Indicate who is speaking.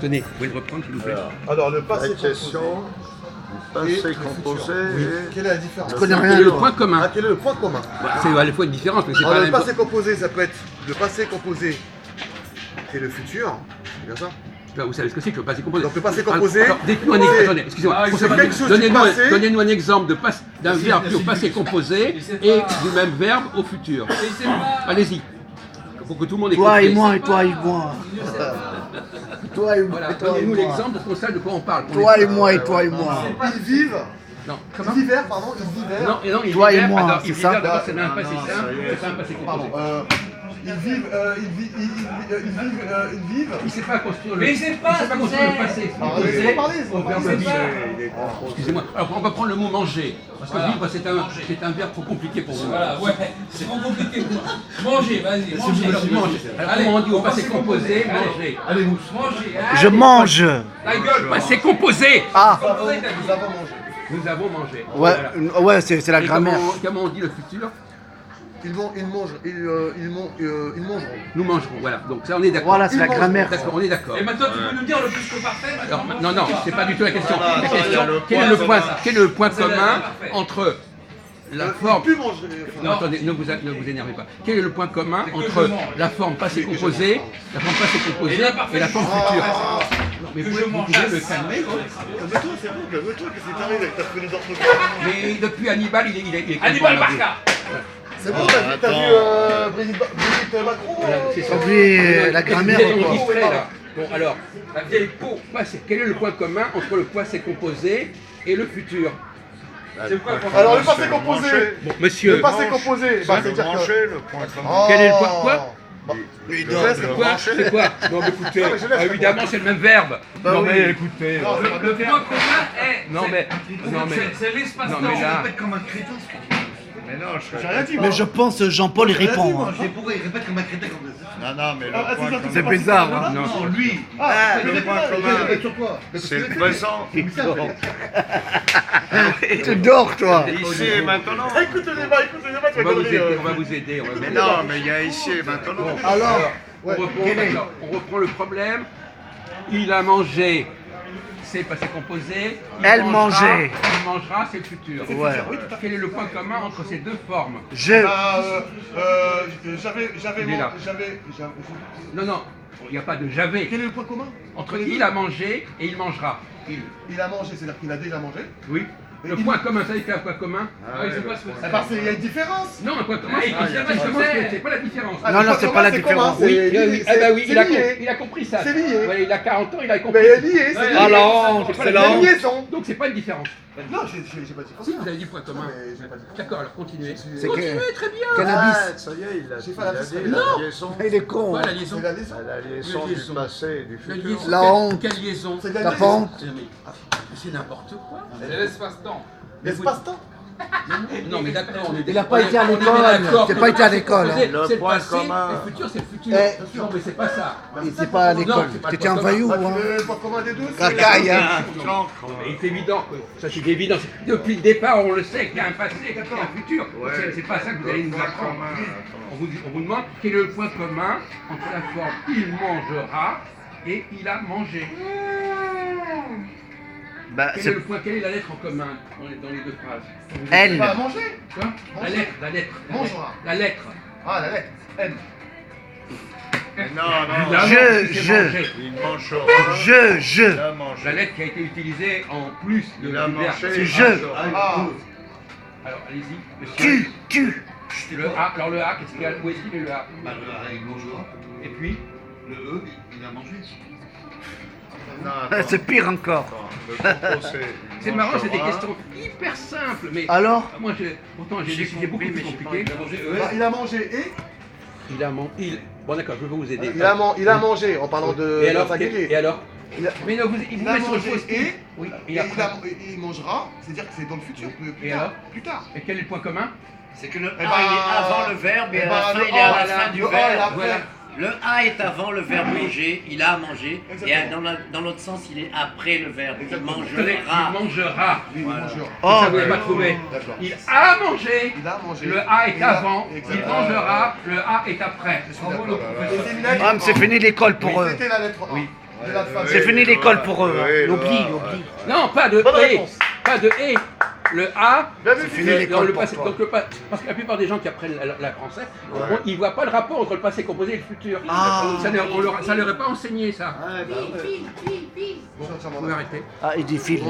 Speaker 1: tenez, vous pouvez le reprendre s'il vous plaît.
Speaker 2: Alors, le passé
Speaker 3: La question,
Speaker 2: composé
Speaker 3: passé
Speaker 2: et le
Speaker 3: composé
Speaker 2: futur.
Speaker 3: et...
Speaker 2: Quelle est la différence?
Speaker 4: Je connais
Speaker 1: Quel
Speaker 4: rien.
Speaker 1: est le
Speaker 4: toi.
Speaker 1: point commun?
Speaker 2: Ah, quel est le point commun?
Speaker 1: C'est à la fois une différence, mais c'est pas
Speaker 2: Alors,
Speaker 1: la
Speaker 2: le
Speaker 1: même
Speaker 2: passé composé, ça peut être le passé composé et le futur. C'est bien ça?
Speaker 1: Vous savez ce que c'est que le passé composé.
Speaker 2: Donc, le passé composé,
Speaker 1: Alors, dites-nous un exemple. Attendez, excusez-moi.
Speaker 2: c'est quelque chose du passé.
Speaker 1: Donnez-nous un exemple d'un verbe qui est au passé composé et du même verbe au futur. Allez-y. Pour que tout le monde ait
Speaker 4: Toi
Speaker 1: compris.
Speaker 4: et moi, et toi et moi. Toi et moi,
Speaker 1: Voilà,
Speaker 4: et toi et
Speaker 1: donnez-nous
Speaker 4: moi.
Speaker 1: l'exemple pour qu'on sache de quoi on parle.
Speaker 4: Toi et moi, et toi et moi.
Speaker 2: Ils vivent.
Speaker 1: Non, comment?
Speaker 2: Ils vivèrent, pardon, ils vivèrent.
Speaker 1: Non, et non, il
Speaker 4: Toi et
Speaker 1: vivait,
Speaker 4: moi,
Speaker 1: alors,
Speaker 4: c'est
Speaker 1: il
Speaker 4: ça?
Speaker 1: vivait, d'abord, c'est un passé simple, c'est pas un passé composé.
Speaker 2: Pardon. Ils vivent.
Speaker 1: Il ne sait pas construire le,
Speaker 5: Mais il sait pas ce que
Speaker 1: construire
Speaker 5: c'est.
Speaker 1: le passé.
Speaker 2: Ah, laissez-moi parler,
Speaker 1: Au verbe
Speaker 5: sait
Speaker 1: vivre.
Speaker 5: pas.
Speaker 1: Excusez-moi. Alors, on va prendre le mot manger. Parce que
Speaker 5: Voilà.
Speaker 1: vivre, c'est un verbe trop compliqué pour vous.
Speaker 5: Voilà, ouais, c'est trop compliqué pour moi. Manger, vas-y, manger.
Speaker 1: Alors, manger. Alors, comment on dit au passé composé, manger.
Speaker 2: Allez, vous.
Speaker 5: Manger.
Speaker 4: Je mange.
Speaker 5: La gueule,
Speaker 1: Passé composé.
Speaker 4: Ah,
Speaker 2: Nous avons mangé.
Speaker 1: Nous avons mangé.
Speaker 4: ouais,
Speaker 1: Voilà.
Speaker 4: ouais, c'est la
Speaker 1: Et
Speaker 4: grammaire.
Speaker 1: comment on dit le futur?
Speaker 2: Ils mangeront.
Speaker 1: Nous mangerons. Voilà. Donc ça, on est d'accord.
Speaker 4: Voilà, c'est la grammaire.
Speaker 1: D'accord, on est d'accord.
Speaker 5: Et maintenant, tu peux nous dire le plus que parfait
Speaker 1: Alors,
Speaker 5: maintenant
Speaker 1: non, c'est pas du tout la question.
Speaker 3: Voilà,
Speaker 1: La
Speaker 3: attends,
Speaker 1: question,
Speaker 3: il y a le
Speaker 1: quel
Speaker 3: point,
Speaker 1: est le
Speaker 3: c'est
Speaker 1: point,
Speaker 3: ça.
Speaker 1: quel est le point
Speaker 5: C'est la
Speaker 1: commun
Speaker 5: parfait.
Speaker 1: entre la forme...
Speaker 2: Plus manger.
Speaker 1: Non, attendez, ne vous énervez pas. Quel est le point commun
Speaker 5: C'est que
Speaker 1: entre
Speaker 5: je mange.
Speaker 1: la forme passé composée,
Speaker 5: Et l'imparfait,
Speaker 1: et la forme
Speaker 5: je mange.
Speaker 1: future? Non, mais
Speaker 5: Que
Speaker 1: vous
Speaker 5: je
Speaker 1: pouvez
Speaker 5: mange.
Speaker 1: me calmer, quoi.
Speaker 2: Calme-toi, c'est bon, calme-toi. Qu'est-ce qui t'arrive avec ta fenêtre d'orthographe?
Speaker 1: Mais depuis Hannibal, il est
Speaker 5: Hannibal Barca.
Speaker 2: C'est bon, t'as vu Brigitte Macron?
Speaker 1: C'est ça.
Speaker 4: Oubliez la grammaire
Speaker 1: Vous êtes
Speaker 4: ou quoi?
Speaker 1: distrait, là. Bon, alors, la vieille peau, quel est le point commun entre le passé composé et le futur?
Speaker 5: C'est quoi
Speaker 2: Alors, le passé composé.
Speaker 1: Bon, monsieur,
Speaker 2: Le passé composé, bah, c'est dire que.
Speaker 3: manger, le point commun.
Speaker 2: Oh.
Speaker 1: quel est le point quoi?
Speaker 3: Le
Speaker 1: Quoi?
Speaker 3: manger.
Speaker 1: C'est quoi? Non, mais écoutez,
Speaker 2: Non, mais je laisse
Speaker 1: évidemment, c'est le même verbe. Non, mais écoutez.
Speaker 2: Non, c'est pas
Speaker 5: Le point commun est.
Speaker 1: Non, mais. Non, mais.
Speaker 5: C'est
Speaker 1: Non,
Speaker 5: l'espace-temps.
Speaker 1: mais là.
Speaker 2: comme un crétin.
Speaker 3: Mais non,
Speaker 2: J'ai rien dit.
Speaker 4: Mais je pense Jean-Paul il répond. hein.
Speaker 2: Pourquoi il répète comme un crétin comme ça?
Speaker 3: Non, mais le
Speaker 2: Ah,
Speaker 3: point
Speaker 2: c'est ça,
Speaker 3: commun,
Speaker 4: C'est bizarre. hein.
Speaker 1: Non,
Speaker 2: lui.
Speaker 3: le point commun,
Speaker 2: Sur quoi?
Speaker 3: c'est le présent.
Speaker 4: Tu dors, toi.
Speaker 3: Ici et maintenant.
Speaker 2: Écoute le débat, tu vas
Speaker 1: on va vous
Speaker 2: conneries,
Speaker 1: aider, on va vous aider. On va vous
Speaker 3: Mais
Speaker 1: aider.
Speaker 3: non, mais il y a ici et maintenant.
Speaker 4: Alors,
Speaker 1: On reprend, d'accord, on reprend le problème. Il a mangé, c'est passé composé. Il
Speaker 4: Elle
Speaker 1: mangera,
Speaker 4: mangeait.
Speaker 1: Il mangera, c'est le futur.
Speaker 4: Ouais.
Speaker 1: Quel est le point commun entre ces deux formes?
Speaker 4: Je.
Speaker 1: Il est là. Non, non, il n'y a pas de j'avais.
Speaker 2: Quel est le point commun?
Speaker 1: Entre il a mangé et il mangera.
Speaker 2: Il a mangé, c'est-à-dire qu'il a déjà mangé.
Speaker 1: Oui. Le point commun, ça fait un point commun?
Speaker 5: Ah, il sait pas ce que c'est.
Speaker 2: Parce qu'il y a une différence.
Speaker 1: Non, un point commun,
Speaker 5: Ah, il
Speaker 1: c'est
Speaker 5: sait pas ce que
Speaker 1: justement,
Speaker 5: c'est.
Speaker 1: c'est pas la différence.
Speaker 2: Ah,
Speaker 4: Non,
Speaker 2: le
Speaker 4: non,
Speaker 2: point
Speaker 4: c'est
Speaker 2: commun,
Speaker 4: pas la
Speaker 2: comment?
Speaker 4: différence.
Speaker 2: C'est-
Speaker 1: Il a compris ça.
Speaker 2: C'est lié.
Speaker 1: Ouais, il a 40 ans, il a compris.
Speaker 2: Mais lié, c'est lié.
Speaker 4: Alors,
Speaker 1: C'est pas
Speaker 4: c'est
Speaker 1: la
Speaker 4: là.
Speaker 2: liaison.
Speaker 1: Donc c'est pas une différence.
Speaker 2: Non, j'ai pas dit
Speaker 1: Si, vous avez dit point commun.
Speaker 2: Mais j'ai pas dit.
Speaker 1: D'accord, alors continuez.
Speaker 4: C'est
Speaker 1: Continuez,
Speaker 4: que-
Speaker 1: très bien.
Speaker 4: Cannabis.
Speaker 3: Ah, ça y est, il a
Speaker 2: J'ai
Speaker 3: dit
Speaker 2: pas la
Speaker 3: la
Speaker 2: vie.
Speaker 3: liaison.
Speaker 4: Il est con.
Speaker 1: Quoi
Speaker 4: hein.
Speaker 1: la liaison?
Speaker 2: C'est la liaison.
Speaker 3: La liaison
Speaker 1: La
Speaker 3: du
Speaker 1: liaison.
Speaker 3: passé et du
Speaker 1: La
Speaker 3: futur.
Speaker 1: liaison.
Speaker 4: La
Speaker 1: Quelle-
Speaker 4: honte.
Speaker 1: Quelle liaison?
Speaker 2: C'est de la
Speaker 4: T'as
Speaker 2: liaison.
Speaker 4: pas honte?
Speaker 1: Mais c'est n'importe quoi.
Speaker 5: C'est l'espace-temps.
Speaker 2: L'espace-temps.
Speaker 1: Non, mais d'accord, on est
Speaker 4: Il a pas été à
Speaker 1: on est
Speaker 4: l'école.
Speaker 1: d'accord
Speaker 4: T'as
Speaker 1: que
Speaker 4: pas
Speaker 1: le
Speaker 4: été à
Speaker 1: passé
Speaker 4: l'école,
Speaker 1: composé,
Speaker 3: hein. Le
Speaker 1: c'est le
Speaker 3: point
Speaker 1: passé,
Speaker 3: commun.
Speaker 1: le futur, c'est le futur.
Speaker 4: Eh.
Speaker 1: Non, mais c'est pas ça.
Speaker 4: Il était pas à l'école.
Speaker 1: c'est pas
Speaker 4: T'étais
Speaker 1: le
Speaker 4: un
Speaker 1: point
Speaker 4: voyou,
Speaker 2: Ah,
Speaker 4: hein.
Speaker 2: le point commun des deux. c'est-
Speaker 4: Cacaille, hein.
Speaker 1: Mais c'est évident, ça c'est évident. Depuis le départ, on le sait qu'il y a un passé, qu'il y a un futur.
Speaker 3: Ouais.
Speaker 1: C'est pas ça que vous allez nous apprendre. On vous demande quel est le point commun entre la forme il mangera et il a mangé.
Speaker 4: Bah,
Speaker 1: Quel est
Speaker 4: c'est
Speaker 1: le point, quelle est la lettre en commun dans les deux phrases?
Speaker 4: elle.
Speaker 2: Pas à manger.
Speaker 1: Quoi? La lettre, la lettre.
Speaker 2: Mangera.
Speaker 1: La lettre.
Speaker 2: Ah, la lettre. M.
Speaker 3: Non, non,
Speaker 1: La
Speaker 4: Je-
Speaker 1: lettre qui s'est
Speaker 4: je.
Speaker 1: mangée.
Speaker 3: il mangera.
Speaker 4: Je.
Speaker 3: Il a mangé.
Speaker 1: La lettre qui a été utilisée en plus de
Speaker 3: Il a
Speaker 1: du verbe.
Speaker 3: mangé.
Speaker 4: C'est je.
Speaker 2: Ah.
Speaker 1: Alors allez-y, monsieur.
Speaker 4: Tu.
Speaker 1: Le A, alors le A, qu'est-ce qu'il y a? Où est-ce qu'il est le A?
Speaker 6: Bah, le A, il mangera.
Speaker 1: Et puis?
Speaker 6: Le E, il a mangé.
Speaker 3: Non, attends,
Speaker 4: C'est pire encore.
Speaker 3: attends, le composé, il
Speaker 1: C'est marrant, c'est des
Speaker 3: mangera.
Speaker 1: questions hyper simples, mais
Speaker 4: Alors
Speaker 1: moi, pourtant j'ai décidé beaucoup plus compliqué.
Speaker 2: Bah, il a mangé et
Speaker 1: Bon d'accord, je vais vous aider.
Speaker 2: il a mangé en parlant de
Speaker 1: Et alors,
Speaker 2: singulier.
Speaker 1: et alors
Speaker 2: Il a-
Speaker 1: Mais non, il vous
Speaker 2: il a
Speaker 1: met sur le
Speaker 2: mangé
Speaker 1: faux
Speaker 2: et
Speaker 1: Oui,
Speaker 2: et
Speaker 1: et après.
Speaker 2: il mangera, c'est-à-dire que c'est dans le futur, plus
Speaker 1: Et
Speaker 2: tard.
Speaker 1: alors
Speaker 2: Plus tard.
Speaker 1: Et quel est le point commun?
Speaker 6: C'est que le A,
Speaker 2: Eh
Speaker 6: il est
Speaker 2: ben,
Speaker 6: avant le verbe et
Speaker 2: eh
Speaker 6: à
Speaker 2: ben,
Speaker 6: la fin,
Speaker 2: le
Speaker 6: il est à
Speaker 2: A,
Speaker 6: la fin du
Speaker 2: le A,
Speaker 6: verbe.
Speaker 2: il a fait-
Speaker 1: Voilà.
Speaker 6: Le A est avant le verbe manger, il a mangé. Et
Speaker 2: Exactement.
Speaker 6: dans l'autre sens, il est après le verbe. Il
Speaker 2: Exactement.
Speaker 1: Tenez,
Speaker 6: mangera.
Speaker 1: il mangera.
Speaker 2: Oui, il
Speaker 6: Voilà.
Speaker 2: mangera.
Speaker 4: Oh,
Speaker 1: Ça vous n'avez pas trouvé.
Speaker 2: D'accord.
Speaker 1: Il a mangé.
Speaker 2: Il a mangé.
Speaker 1: Le A est
Speaker 2: Il a-
Speaker 1: avant. Il
Speaker 2: Exactement.
Speaker 1: mangera. Le A est après.
Speaker 2: Je suis d'accord. Et Séminac,
Speaker 4: Ah, mais c'est fini l'école pour eux.
Speaker 2: C'était la lettre A.
Speaker 1: Oui.
Speaker 7: C'est fini l'école pour eux.
Speaker 3: Oui,
Speaker 7: L'oubli,
Speaker 3: voilà,
Speaker 7: l'oubli.
Speaker 1: Non, pas de
Speaker 2: Bonne
Speaker 1: et.
Speaker 2: réponse.
Speaker 1: Pas de et. Le A,
Speaker 7: C'est fini
Speaker 1: dans
Speaker 7: l'école
Speaker 1: le
Speaker 7: pour
Speaker 1: passé,
Speaker 7: toi.
Speaker 1: donc parce que la plupart des gens qui apprennent la français, ils ne voient pas le rapport entre le passé composé et le futur. Ça ne leur est pas enseigné, ça.
Speaker 2: Ouais, bah ouais.
Speaker 1: Bon, vous pouvez arrêter.
Speaker 7: Ah, il dit file.